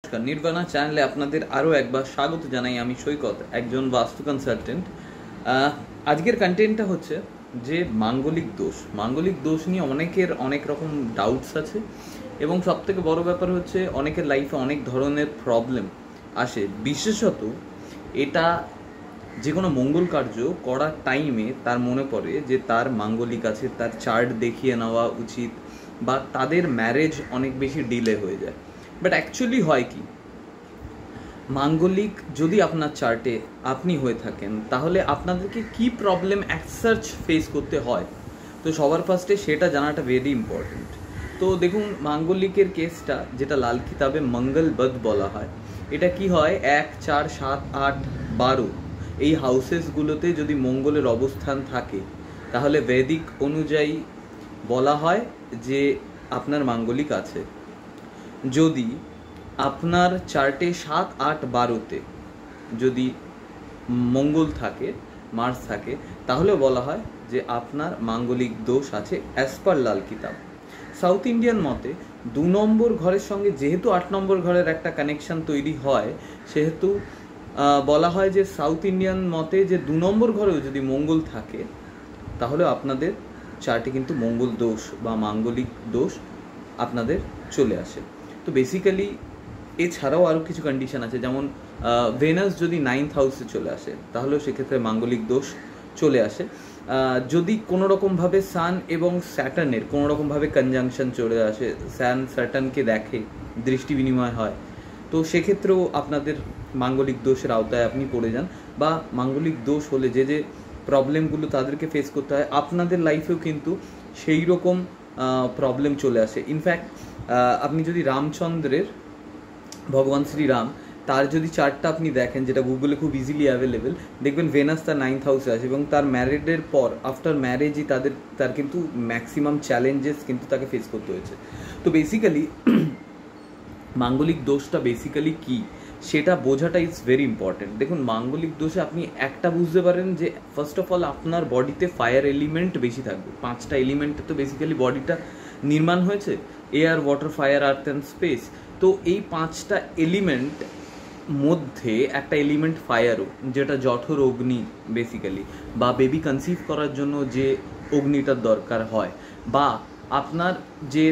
নমস্কার, নির্বাণা চ্যানেলে আপনাদের আরও একবার স্বাগত জানাই। আমি সৈকত, একজন বাস্তু কনসালটেন্ট। আজকের কন্টেন্টটা হচ্ছে যে মাঙ্গলিক দোষ নিয়ে অনেকের অনেক রকম ডাউটস আছে, এবং সবথেকে বড় ব্যাপার হচ্ছে অনেকের লাইফে অনেক ধরনের প্রবলেম আসে। বিশেষত এটা যে কোনো মঙ্গল কার্য করার টাইমে তার মনে পড়ে যে তার মাঙ্গলিক আছে, তার চার্ট দেখিয়ে নেওয়া উচিত, বা তাদের ম্যারেজ অনেক বেশি ডিলে হয়ে যায়। বাট অ্যাকচুয়ালি হয় কি, মাঙ্গলিক যদি আপনার চার্টে আপনি হয়ে থাকেন তাহলে আপনাদেরকে কি প্রবলেম অ্যাজ ফেস করতে হয়, তো সবার ফার্স্টে সেটা জানাটা ভেরি ইম্পর্টেন্ট। তো দেখুন, মাঙ্গলিকের কেসটা যেটা লাল কিতাবে মঙ্গলবদ বলা হয়, এটা কি হয় 1, 4, 7, 8, 12 এই হাউসেসগুলোতে যদি মঙ্গলের অবস্থান থাকে তাহলে বৈদিক অনুযায়ী বলা হয় যে আপনার মাঙ্গলিক আছে। যদি আপনার চার্টে 7, 8, 12-তে যদি মঙ্গল থাকে, মার্স থাকে, তাহলে বলা হয় যে আপনার মাঙ্গলিক দোষ আছে অ্যাজ পার লাল কিতাব। সাউথ ইন্ডিয়ান মতে 2 নম্বর ঘরের সঙ্গে যেহেতু 8 নম্বর ঘরের একটা কানেকশন তৈরি হয়, সেহেতু বলা হয় যে সাউথ ইন্ডিয়ান মতে যে 2 নম্বর ঘরেও যদি মঙ্গল থাকে তাহলে আপনাদের চার্টে কিন্তু মঙ্গল দোষ বা মাঙ্গলিক দোষ আপনাদের চলে আসে। তো বেসিক্যালি এছাড়াও আরও কিছু কন্ডিশন আছে, যেমন ভেনাস যদি 9th হাউসে চলে আসে তাহলেও সেক্ষেত্রে মাঙ্গলিক দোষ চলে আসে। যদি কোনো রকমভাবে সান এবং স্যাটার্নের কোনো রকমভাবে কনজাংশন চলে আসে, সান স্যাটার্নকে দেখে, দৃষ্টি বিনিময় হয়, তো সেক্ষেত্রেও আপনাদের মাঙ্গলিক দোষের আওতায় আপনি পড়ে যান। বা মাঙ্গলিক দোষ হলে যে যে প্রবলেমগুলো তাদেরকে ফেস করতে হয়, আপনাদের লাইফেও কিন্তু সেই রকম প্রবলেম চলে আসে। ইনফ্যাক্ট আপনি যদি রামচন্দ্রের, ভগবান শ্রীরাম, তার যদি চার্টটা আপনি দেখেন, যেটা গুগলে খুব ইজিলি অ্যাভেলেবেল, দেখবেন ভেনাস তার 9th হাউসে আছে, এবং তার ম্যারিডের পর আফটার ম্যারেজই তার কিন্তু ম্যাক্সিমাম চ্যালেঞ্জেস কিন্তু তাকে ফেস করতে হয়েছে। তো বেসিক্যালি মাঙ্গলিক দোষটা বেসিক্যালি কী সেটা বোঝাটা ইজ ভেরি ইম্পর্টেন্ট। দেখুন, মাঙ্গলিক দোষে আপনি একটা বুঝতে পারেন যে ফার্স্ট অফ অল আপনার বডিতে ফায়ার এলিমেন্ট বেশি থাকবে। 5টা এলিমেন্টে তো বেসিক্যালি বডিটা নির্মাণ হয়েছে, air, water, fire, earth and space. তো এই 5টা এলিমেন্ট মধ্যে একটা এলিমেন্ট ফায়ারও, যেটা জঠর অগ্নি বেসিক্যালি, বা বেবি কনসিভ করার জন্য যে অগ্নিটার দরকার হয়, বা আপনার যে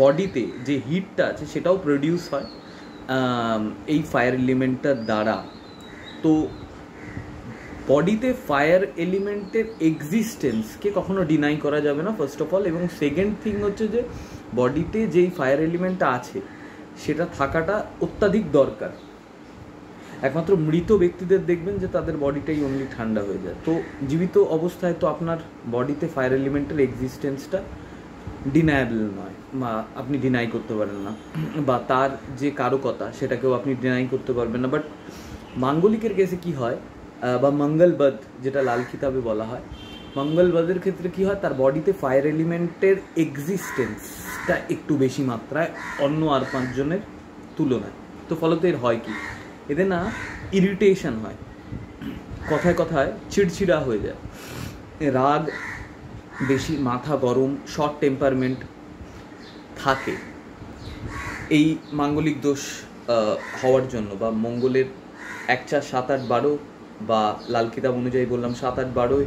বডিতে যে হিটটা আছে সেটাও প্রডিউস হয় এই ফায়ার এলিমেন্টটার দ্বারা। তো বডিতে ফায়ার এলিমেন্টের এক্সিস্টেন্সকে কখনো ডিনাই করা যাবে না ফার্স্ট অফ অল। এবং সেকেন্ড থিং হচ্ছে যে বডিতে যেই ফায়ার এলিমেন্টটা আছে সেটা থাকাটা অত্যাধিক দরকার। একমাত্র মৃত ব্যক্তিদের দেখবেন যে তাদের বডিটাই অনলি ঠান্ডা হয়ে যায়। তো জীবিত অবস্থায় তো আপনার বডিতে ফায়ার এলিমেন্টের এক্সিস্টেন্সটা ডিনায়াবল নয়, বা আপনি ডিনাই করতে পারেন না, বা তার যে কারকতা সেটাকেও আপনি ডিনাই করতে পারবেন না। বাট মাঙ্গলিকের কেসে কি হয়, বা মঙ্গলবদ যেটা লাল কিতাবে বলা হয়, মঙ্গলবদের ক্ষেত্রে কি হয়, তার বডিতে ফায়ার এলিমেন্টের এক্সিস্টেন্সটা একটু বেশি মাত্রায় অন্য আর 5 জনের তুলনায়। তো ফলত এর হয় কি, এদের না ইরিটেশন হয়, কথায় কথায় চিড়চিড়া হয়ে যায়, রাগ বেশি, মাথা গরম, শর্ট টেম্পারমেন্ট থাকে। এই মাঙ্গলিক দোষ হওয়ার জন্য, বা মঙ্গলের 1, 4, 7, 8, 12 বা লাল কিতাব অনুযায়ী বললাম 7, 8, 12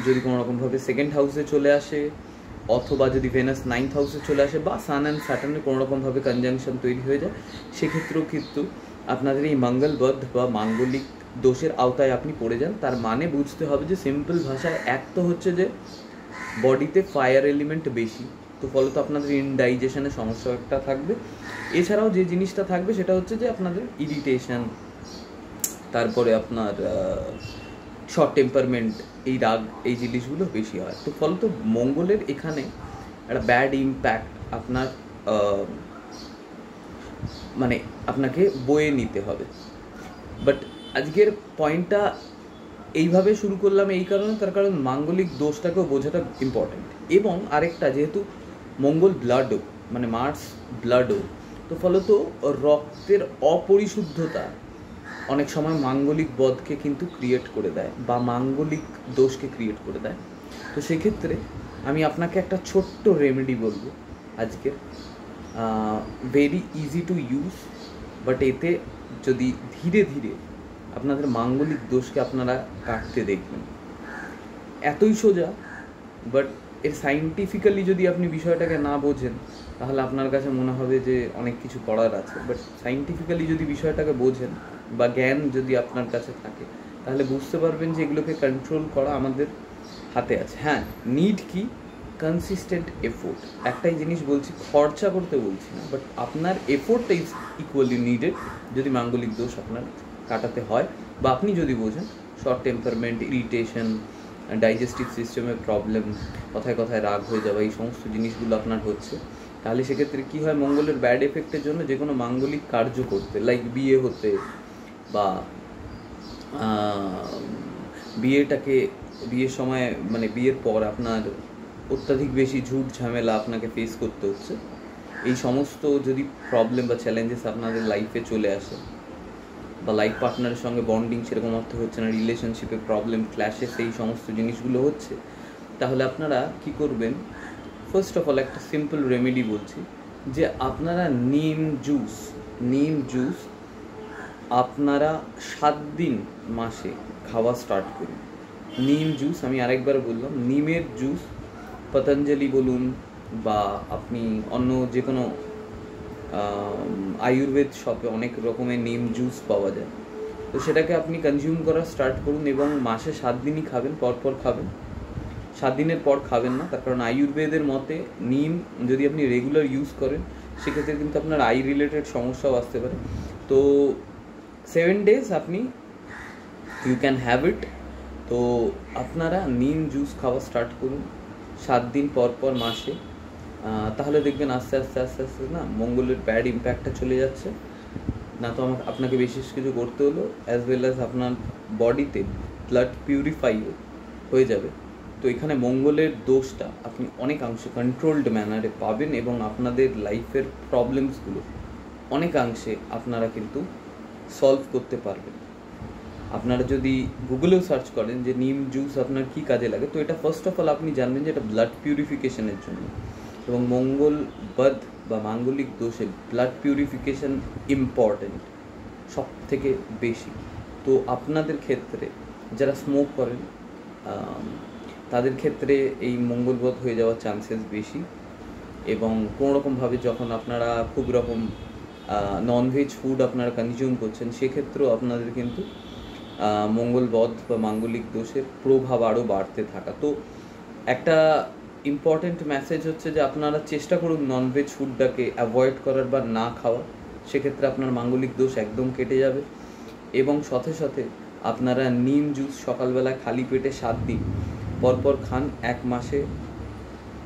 যদি কোনো রকমভাবে 2nd হাউসে চলে আসে, অথবা যদি ভেনাস 9th হাউসে চলে আসে, বা সান অ্যান্ড স্যাটার্নের কোনো রকমভাবে কনজাংশন তৈরি হয়ে যায়, সেক্ষেত্রেও কিন্তু আপনাদের এই মঙ্গলবদ বা মাঙ্গলিক দোষের আওতায় আপনি পড়ে যান। তার মানে বুঝতে হবে যে সিম্পল ভাষায়, এক তো হচ্ছে যে বডিতে ফায়ার এলিমেন্ট বেশি, তো ফলত আপনাদের ইনডাইজেশনের সমস্যা একটা থাকবে। এছাড়াও যে জিনিসটা থাকবে সেটা হচ্ছে যে আপনাদের ইরিটেশন, তারপরে আপনার শর্ট টেম্পারমেন্ট, এই রাগ, এই জিনিসগুলো বেশি হয়। তো ফলত মঙ্গলের এখানে একটা ব্যাড ইম্প্যাক্ট আপনার মানে আপনাকে বয়ে নিতে হবে। বাট আজকের পয়েন্টটা এইভাবে শুরু করলাম এই কারণে, তার কারণ মাঙ্গলিক দোষটাকেও বোঝাটা ইম্পর্টেন্ট। এবং আরেকটা, যেহেতু মঙ্গল ব্লাডও, মানে মার্স ব্লাডও, তো ফলত রক্তের অপরিশুদ্ধতা অনেক সময় মাঙ্গলিক বধকে কিন্তু ক্রিয়েট করে দেয়, বা মাঙ্গলিক দোষকে ক্রিয়েট করে দেয়। তো সেক্ষেত্রে আমি আপনাকে একটা ছোট্ট রেমেডি বলবো আজকে, very easy to use, but এতে যদি ধীরে ধীরে আপনাদের মাঙ্গলিক দোষকে আপনারা কাটতে দেখবেন, এতই সোজা। বাট এর সাইন্টিফিক্যালি যদি আপনি বিষয়টাকে না বোঝেন তাহলে আপনার কাছে মনে হবে যে অনেক কিছু করার আছে। বাট সাইন্টিফিক্যালি যদি বিষয়টাকে বোঝেন বা জ্ঞান যদি আপনার কাছে থাকে তাহলে বুঝতে পারবেন যে এগুলোকে কন্ট্রোল করা আমাদের হাতে আছে। হ্যাঁ, নিড কি? Consistent effort. একটাই জিনিস বলছি, খরচা করতে বলছি না, বাট আপনার এফোর্টটা ইজ ইকুয়ালি নিডেড যদি মাঙ্গলিক দোষ আপনার কাটাতে হয়। বা আপনি যদি বোঝেন শর্ট টেম্পারমেন্ট, ইরিটেশন, ডাইজেস্টিভ সিস্টেমের প্রবলেম, কথায় কথায় রাগ হয়ে যাওয়া, এই সমস্ত জিনিসগুলো আপনার হচ্ছে, তাহলে সেক্ষেত্রে কী হয়, মঙ্গলের ব্যাড এফেক্টের জন্য যে কোনো মাঙ্গলিক কার্য করতে, লাইক বিয়ে হতে বা বিয়ের সময় মানে বিয়ের পর আপনার অত্যাধিক বেশি ঝুট ঝামেলা আপনাকে ফেস করতে হচ্ছে, এই সমস্ত যদি প্রবলেম বা চ্যালেঞ্জেস আপনাদের লাইফে চলে আসে, বা লাইফ পার্টনারের সঙ্গে বন্ডিং সেরকম অর্থে হচ্ছে না, রিলেশনশিপে প্রবলেম, ক্ল্যাশেস, এই সমস্ত জিনিসগুলো হচ্ছে, তাহলে আপনারা কি করবেন? ফার্স্ট অফ অল একটা সিম্পল রেমেডি বলছি, যে আপনারা নিম জুস আপনারা 7 দিন মাসে খাওয়া স্টার্ট করুন। নিম জুস, আমি আরেকবার বললাম, নিমের জুস, পতঞ্জলি বলুন বা আপনি অন্য যে কোনো আয়ুর্বেদ শপে অনেক রকমের নিম জুস পাওয়া যায়, তো সেটাকে আপনি কনজিউম করা স্টার্ট করুন এবং মাসে 7 দিনই খাবেন, পরপর খাবেন। 7 দিনের পর খাবেন না, তার কারণ আয়ুর্বেদের মতে নিম যদি আপনি রেগুলার ইউজ করেন সেক্ষেত্রে কিন্তু আপনার আই রিলেটেড সমস্যাও আসতে পারে। তো 7 days আপনি ইউ ক্যান হ্যাভ ইট। তো আপনারা নিম জুস খাওয়া স্টার্ট করুন 7 দিন পর পর মাসে, তাহলে দেখবেন আস্তে আস্তে আস্তে আস্তে না মঙ্গলের ব্যাড ইম্প্যাক্টটা চলে যাচ্ছে। না তো আপনাকে বিশেষ কিছু করতে হলো, অ্যাজ ওয়েল অ্যাজ আপনার বডিতে ব্লাড পিউরিফাই হয়ে যাবে। তো এখানে মঙ্গলের দোষটা আপনি অনেকাংশে কন্ট্রোলড ম্যানারে পাবেন এবং আপনাদের লাইফের প্রবলেমসগুলো অনেকাংশে আপনারা কিন্তু সলভ করতে পারবেন। আপনারা যদি গুগলেও সার্চ করেন যে নিম জুস আপনার কী কাজে লাগে, তো এটা ফার্স্ট অফ অল আপনি জানবেন যে এটা ব্লাড পিউরিফিকেশনের জন্য, এবং মঙ্গল বধ বা মাঙ্গলিক দোষে ব্লাড পিউরিফিকেশন ইম্পর্টেন্ট সব থেকে বেশি। তো আপনাদের ক্ষেত্রে যারা স্মোক করেন তাদের ক্ষেত্রে এই মঙ্গলবধ হয়ে যাওয়ার চান্সেস বেশি, এবং কোনোরকমভাবে যখন আপনারা খুব রকম ননভেজ ফুড আপনারা কনজিউম করছেন সেক্ষেত্রেও আপনাদের কিন্তু মঙ্গলবধ বা মাঙ্গলিক দোষের প্রভাব আরও বাড়তে থাকা। তো একটা ইম্পর্টেন্ট মেসেজ হচ্ছে যে আপনারা চেষ্টা করুন ননভেজ ফুডটাকে অ্যাভয়েড করার বা না খাওয়া, সেক্ষেত্রে আপনার মাঙ্গলিক দোষ একদম কেটে যাবে। এবং সাথে সাথে আপনারা নিম জুস সকালবেলা খালি পেটে 7 দিন পরপর খান, 1 মাসে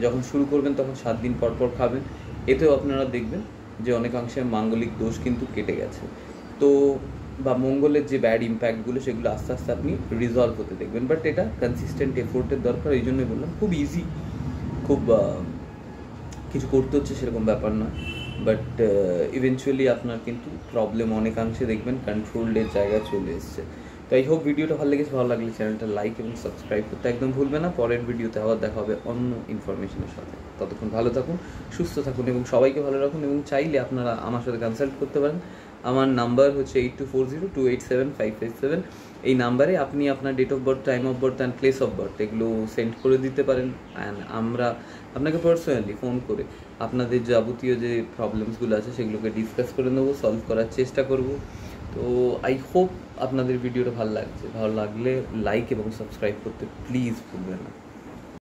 যখন শুরু করবেন তখন 7 দিন পরপর খাবেন, এতেও আপনারা দেখবেন যে অনেকাংশে মাঙ্গলিক দোষ কিন্তু কেটে গেছে। তো বা মঙ্গলের যে ব্যাড ইম্প্যাক্টগুলো সেগুলো আস্তে আস্তে আপনি রিজলভ হতে দেখবেন। বাট এটা কনসিস্টেন্ট এফোর্টের দরকার, এই জন্যই বললাম খুব ইজি, খুব কিছু করতে হচ্ছে সেরকম ব্যাপার নয়। বাট ইভেনচুয়ালি আপনার কিন্তু প্রবলেম অনেকাংশে দেখবেন কন্ট্রোলডের জায়গায় চলে এসছে। তো আই হোপ ভিডিওটা ভালো লেগেছে, ভালো লাগলে চ্যানেলটা লাইক এবং সাবস্ক্রাইব করতে একদম ভুলবে না। পরের ভিডিওতে আবার দেখা হবে অন্য ইনফরমেশনের সাথে। ততক্ষণ ভালো থাকুন, সুস্থ থাকুন এবং সবাইকে ভালো রাখুন। এবং চাইলে আপনারা আমার সাথে কনসাল্ট করতে পারেন। আমার নাম্বার হচ্ছে 8240287557। এই নাম্বারে আপনি আপনার date of birth, time of birth and place of birth এগুলো সেন্ড করে দিতে পারেন, অ্যান্ড আমরা আপনাকে পার্সোনালি ফোন করে আপনাদের যাবতীয় যে প্রবলেমসগুলো আছে সেগুলোকে ডিসকাস করে নেবো, সলভ করার চেষ্টা করব। তো আই হোপ আপনাদের ভিডিওটা ভালো লাগছে, ভালো লাগলে লাইক এবং সাবস্ক্রাইব করতে প্লিজ ভুলবেন না।